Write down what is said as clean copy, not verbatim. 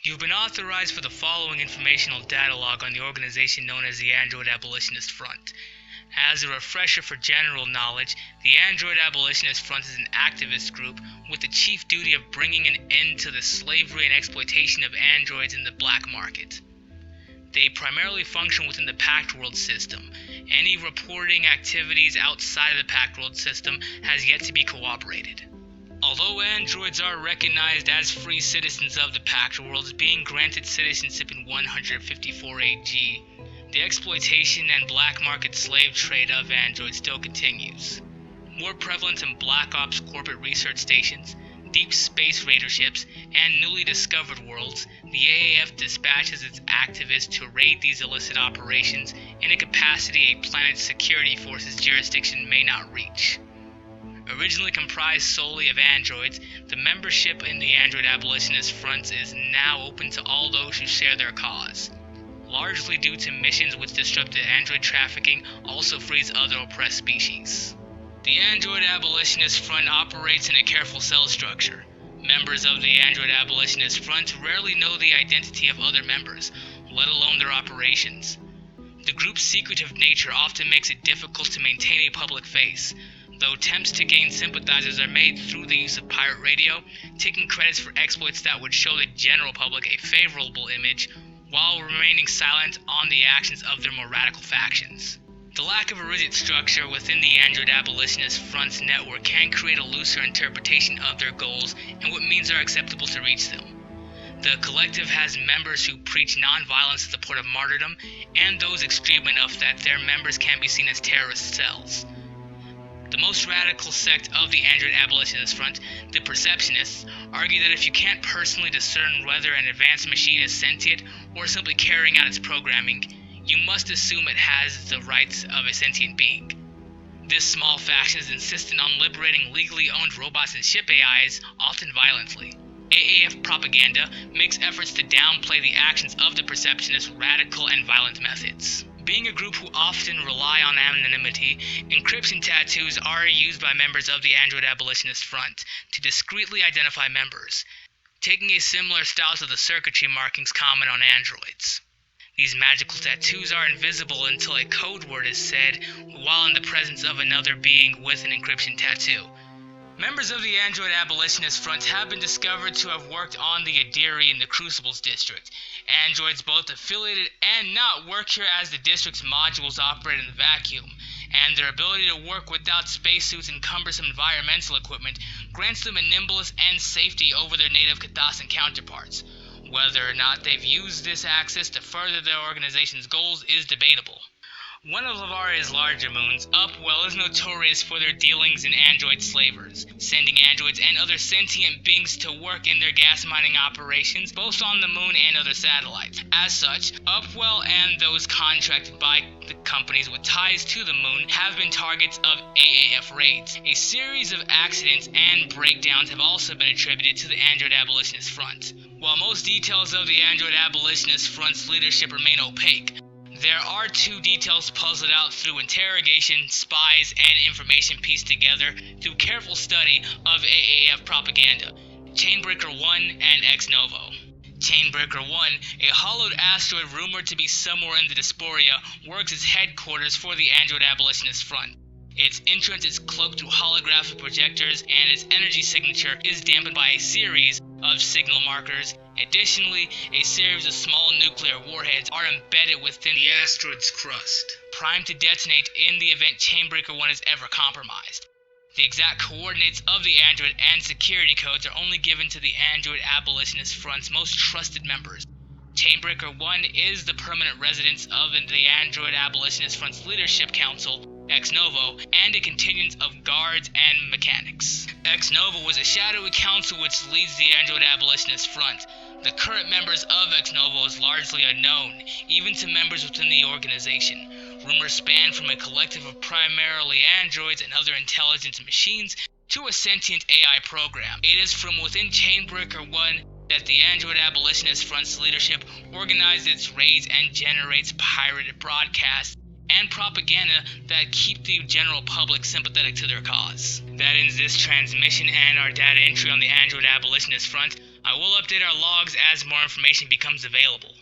You've been authorized for the following informational data log on the organization known as the Android Abolitionist Front. As a refresher for general knowledge, the Android Abolitionist Front is an activist group with the chief duty of bringing an end to the slavery and exploitation of androids in the black market. They primarily function within the Pact World system. Any reporting activities outside of the Pact World system has yet to be corroborated. Although androids are recognized as free citizens of the Pact World, being granted citizenship in 154 AG, the exploitation and black market slave trade of androids still continues. More prevalent in Black Ops corporate research stations, deep space raider ships, and newly discovered worlds, the AAF dispatches its activists to raid these illicit operations in a capacity a planet's security forces' jurisdiction may not reach. Originally comprised solely of androids, the membership in the Android Abolitionist Front is now open to all those who share their cause. Largely due to missions which disrupt android trafficking, also frees other oppressed species. The Android Abolitionist Front operates in a careful cell structure. Members of the Android Abolitionist Front rarely know the identity of other members, let alone their operations. The group's secretive nature often makes it difficult to maintain a public face, though attempts to gain sympathizers are made through the use of pirate radio, taking credits for exploits that would show the general public a favorable image, while remaining silent on the actions of their more radical factions. The lack of a rigid structure within the Android Abolitionist Front's network can create a looser interpretation of their goals and what means are acceptable to reach them. The collective has members who preach nonviolence in support of martyrdom, and those extreme enough that their members can be seen as terrorist cells. The most radical sect of the Android Abolitionist Front, the Perceptionists, argue that if you can't personally discern whether an advanced machine is sentient or simply carrying out its programming, you must assume it has the rights of a sentient being. This small faction is insistent on liberating legally owned robots and ship AIs, often violently. AAF propaganda makes efforts to downplay the actions of the Perceptionists' radical and violent methods. Being a group who often rely on anonymity, encryption tattoos are used by members of the Android Abolitionist Front to discreetly identify members, taking a similar style to the circuitry markings common on androids. These magical tattoos are invisible until a code word is said while in the presence of another being with an encryption tattoo. Members of the Android Abolitionist Front have been discovered to have worked on the Adiri in the Crucibles district. Androids both affiliated and not work here as the district's modules operate in the vacuum, and their ability to work without spacesuits and cumbersome environmental equipment grants them a nimbleness and safety over their native Cathasan counterparts. Whether or not they've used this access to further their organization's goals is debatable. One of Lavaria's larger moons, Upwell, is notorious for their dealings in android slavers, sending androids and other sentient beings to work in their gas mining operations, both on the moon and other satellites. As such, Upwell and those contracted by the companies with ties to the moon have been targets of AAF raids. A series of accidents and breakdowns have also been attributed to the Android Abolitionist Front. While most details of the Android Abolitionist Front's leadership remain opaque, there are two details puzzled out through interrogation, spies, and information pieced together through careful study of AAF propaganda: Chainbreaker 1 and Ex Novo. Chainbreaker 1, a hollowed asteroid rumored to be somewhere in the Diaspora, works as headquarters for the Android Abolitionist Front. Its entrance is cloaked through holographic projectors, and its energy signature is dampened by a series of signal markers. Additionally, a series of small nuclear warheads are embedded within the asteroid's crust, primed to detonate in the event Chainbreaker 1 is ever compromised. The exact coordinates of the android and security codes are only given to the Android Abolitionist Front's most trusted members. Chainbreaker 1 is the permanent residence of the Android Abolitionist Front's Leadership Council, Ex Novo, and a contingent of guards and mechanics. Ex Novo was a shadowy council which leads the Android Abolitionist Front. The current members of Ex Novo is largely unknown, even to members within the organization. Rumors span from a collective of primarily androids and other intelligent machines to a sentient AI program. It is from within Chainbreaker 1 that the Android Abolitionist Front's leadership organizes its raids and generates pirated broadcasts and propaganda that keep the general public sympathetic to their cause. That ends this transmission and our data entry on the Android Abolitionist Front. I will update our logs as more information becomes available.